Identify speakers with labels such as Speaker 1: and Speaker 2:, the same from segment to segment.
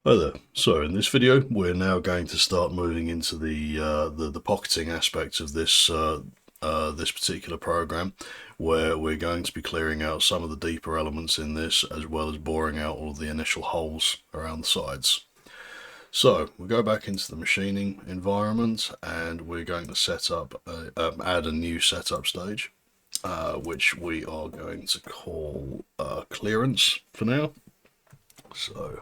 Speaker 1: Hi there. So in this video, we're now going to start moving into the pocketing aspect of this particular program, where we're going to be clearing out some of the deeper elements in this, as well as boring out all of the initial holes around the sides. So we'll go back into the machining environment, and we're going to add a new setup stage, which we are going to call clearance for now. So.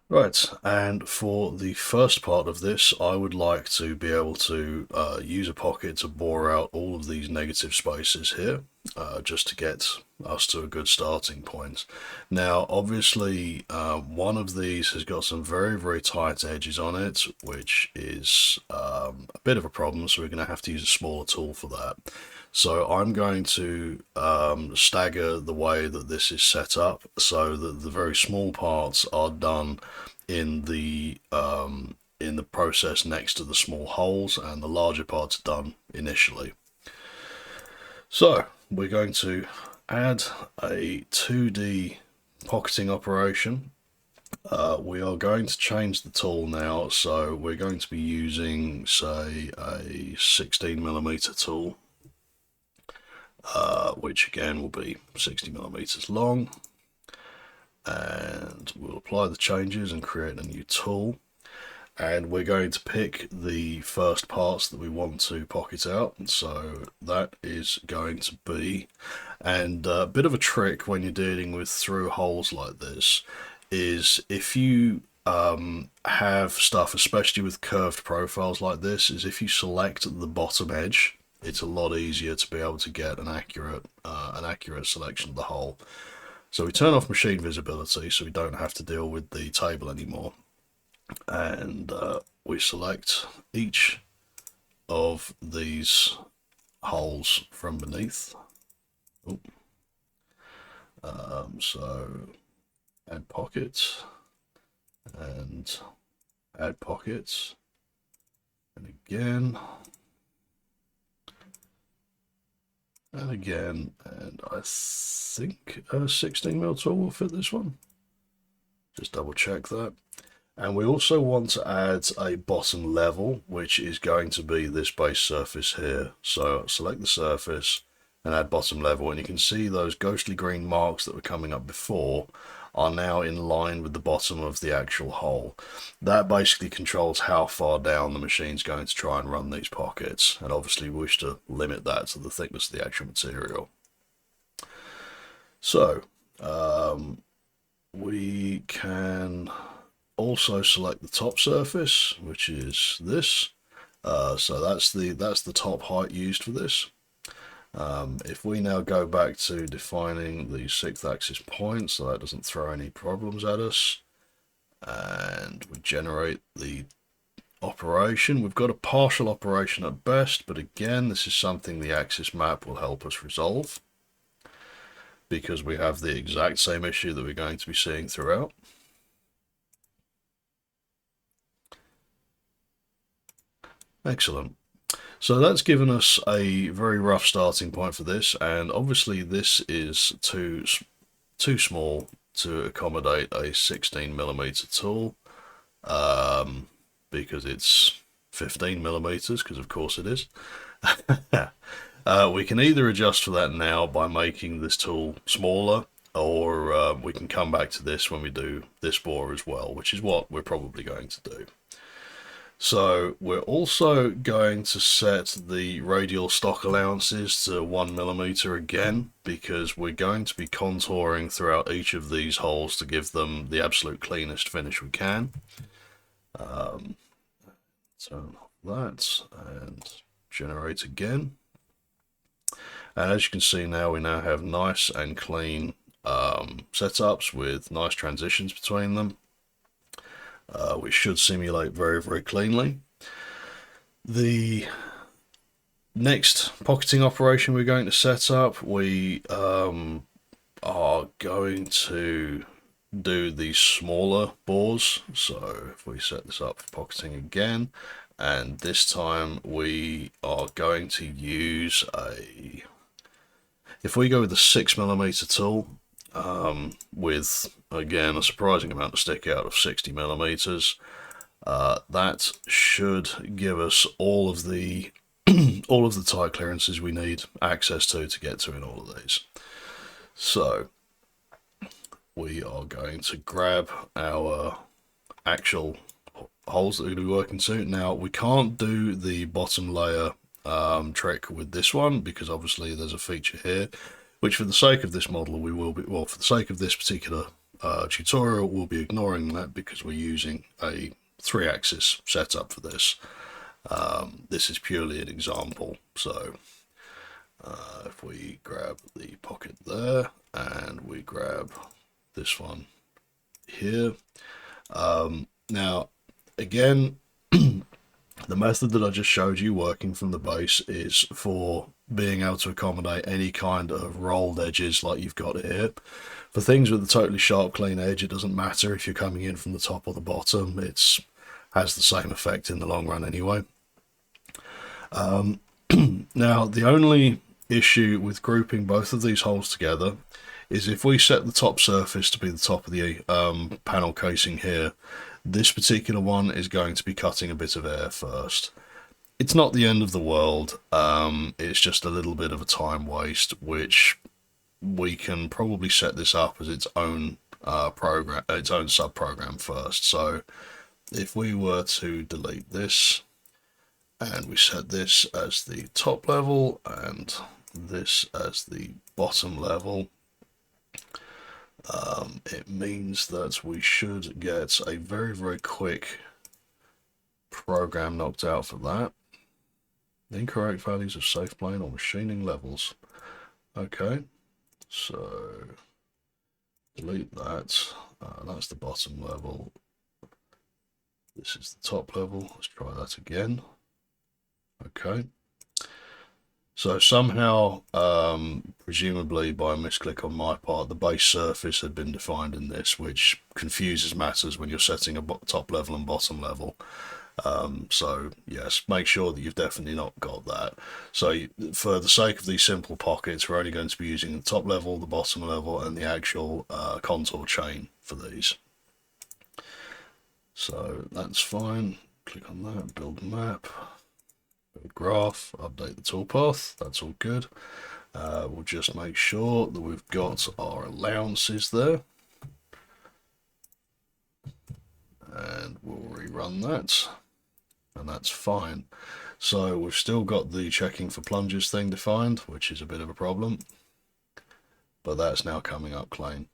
Speaker 1: Right, and for the first part of this, I would like to be able to use a pocket to bore out all of these negative spaces here, just to get us to a good starting point. Now, obviously, one of these has got some very, very tight edges on it, which is a bit of a problem, so we're going to have to use a smaller tool for that. So I'm going to stagger the way that this is set up so that the very small parts are done in the process next to the small holes, and the larger parts are done initially. So we're going to add a 2D pocketing operation. We are going to change the tool now, so we're going to be using, say, a 16mm tool. Which again will be 60mm long, and we'll apply the changes and create a new tool, and we're going to pick the first parts that we want to pocket out. So that is going to be, and a bit of a trick when you're dealing with through holes like this is if you have stuff, especially with curved profiles like this, is if you select the bottom edge, it's a lot easier to be able to get an accurate selection of the hole. So we turn off machine visibility so we don't have to deal with the table anymore, and we select each of these holes from beneath. So add pockets and add pockets, and again. And again, and I think a 16mm tool will fit this one. Just double check that. And we also want to add a bottom level, which is going to be this base surface here. So select the surface and add bottom level, and you can see those ghostly green marks that were coming up before are now in line with the bottom of the actual hole. That basically controls how far down the machine's going to try and run these pockets, and obviously we wish to limit that to the thickness of the actual material. So we can also select the top surface, which is this. So that's the top height used for this. If we now go back to defining the 6th axis point, so that doesn't throw any problems at us, and we generate the operation, we've got a partial operation at best, but again, this is something the axis map will help us resolve, because we have the exact same issue that we're going to be seeing throughout. Excellent. So that's given us a very rough starting point for this, and obviously this is too small to accommodate a 16mm tool, because it's 15mm, because of course it is. We can either adjust for that now by making this tool smaller, or we can come back to this when we do this bore as well, which is what we're probably going to do. So we're also going to set the radial stock allowances to 1mm again, because we're going to be contouring throughout each of these holes to give them the absolute cleanest finish we can. Turn off that and generate again. And as you can see now, we now have nice and clean setups with nice transitions between them. Which should simulate very, very cleanly. The next pocketing operation we're going to set up, we are going to do these smaller bores. So if we set this up for pocketing again, and this time we are going to use if we go with the 6mm tool, with, again, a surprising amount of stick out of 60mm. That should give us all of the all of the tight clearances we need access to get to in all of these. So we are going to grab our actual holes that we're going to be working to. Now we can't do the bottom layer trick with this one because obviously there's a feature here which, for the sake of this model, we will be, well, for the sake of this particular tutorial, we'll be ignoring that because we're using a 3-axis setup for this. This is purely an example. So if we grab the pocket there and we grab this one here. Now, again, the method that I just showed you working from the base is for being able to accommodate any kind of rolled edges like you've got here. For things with a totally sharp, clean edge, it doesn't matter if you're coming in from the top or the bottom. It has the same effect in the long run anyway. Now, the only issue with grouping both of these holes together is if we set the top surface to be the top of the panel casing here, this particular one is going to be cutting a bit of air first. It's not the end of the world, it's just a little bit of a time waste, which we can probably set this up as its own program, its own sub-program first. So if we were to delete this, and we set this as the top level and this as the bottom level, it means that we should get a very, very quick program knocked out for that. Incorrect values of safe plane or machining levels. Okay, so delete that. That's the bottom level. This is the top level. Let's try that again. Okay. So somehow, presumably by a misclick on my part, the base surface had been defined in this, which confuses matters when you're setting a top level and bottom level. So yes, make sure that you've definitely not got that. So for the sake of these simple pockets, we're only going to be using the top level, the bottom level, and the actual contour chain for these. So that's fine. Click on that, build map. Graph, update the toolpath, that's all good. We'll just make sure that we've got our allowances there. And we'll rerun that. And that's fine. So we've still got the checking for plunges thing defined, which is a bit of a problem. But that's now coming up clean.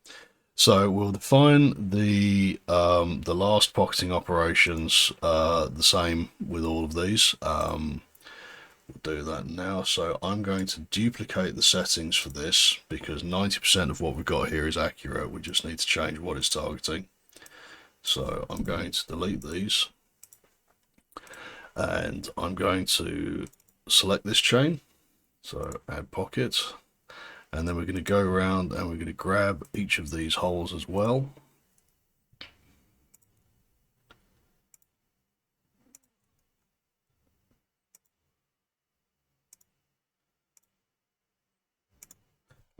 Speaker 1: So we'll define the last pocketing operations the same with all of these. We'll do that now. So I'm going to duplicate the settings for this because 90% of what we've got here is accurate. We just need to change what it's targeting. So I'm going to delete these and I'm going to select this chain. So add pocket, and then we're going to go around and we're going to grab each of these holes as well.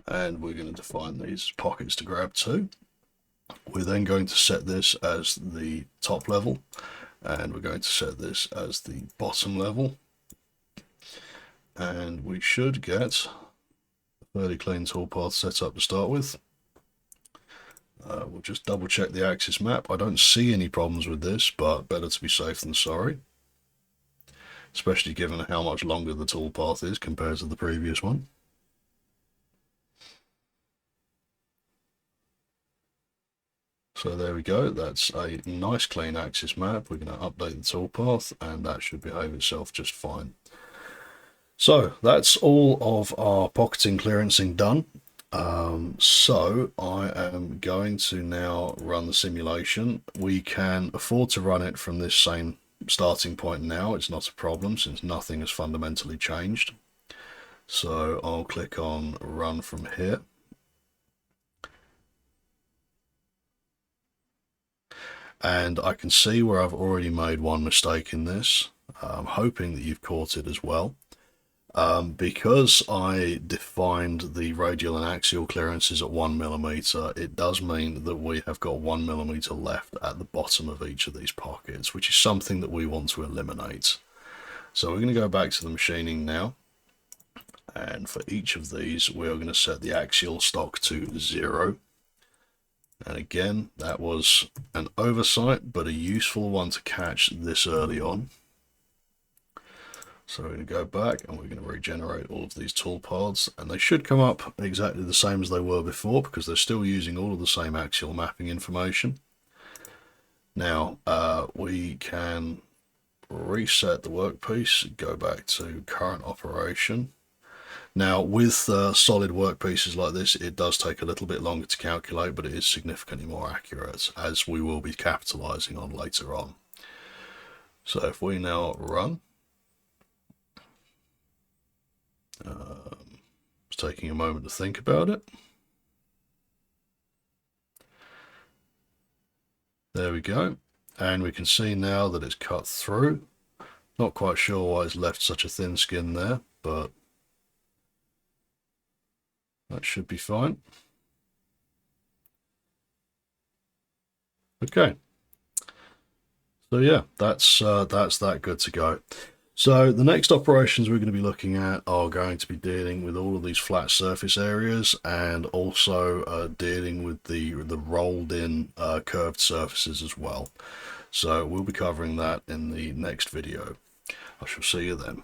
Speaker 1: And we're going to define these pockets to grab too. We're then going to set this as the top level, and we're going to set this as the bottom level. And we should get a fairly clean toolpath set up to start with. We'll just double check the axis map. I don't see any problems with this, but better to be safe than sorry. Especially given how much longer the toolpath is compared to the previous one. So there we go, that's a nice clean axis map. We're going to update the toolpath and that should behave itself just fine. So that's all of our pocketing clearancing done. So I am going to now run the simulation. We can afford to run it from this same starting point now. It's not a problem since nothing has fundamentally changed. So I'll click on run from here. And I can see where I've already made one mistake in this. I'm hoping that you've caught it as well. Because I defined the radial and axial clearances at 1 millimeter, it does mean that we have got 1 millimeter left at the bottom of each of these pockets, which is something that we want to eliminate. So we're going to go back to the machining now, and for each of these we're going to set the axial stock to 0. And again, that was an oversight, but a useful one to catch this early on. So we're going to go back and we're going to regenerate all of these toolpaths, and they should come up exactly the same as they were before because they're still using all of the same axial mapping information. Now we can reset the workpiece, go back to current operation. Now with solid workpieces like this, it does take a little bit longer to calculate, but it is significantly more accurate, as we will be capitalizing on later on. So if we now run, it's taking a moment to think about it. There we go. And we can see now that it's cut through. Not quite sure why it's left such a thin skin there, but that should be fine. Okay. So yeah, that's that good to go. So the next operations we're going to be looking at are going to be dealing with all of these flat surface areas, and also dealing with the rolled in curved surfaces as well. So we'll be covering that in the next video. I shall see you then.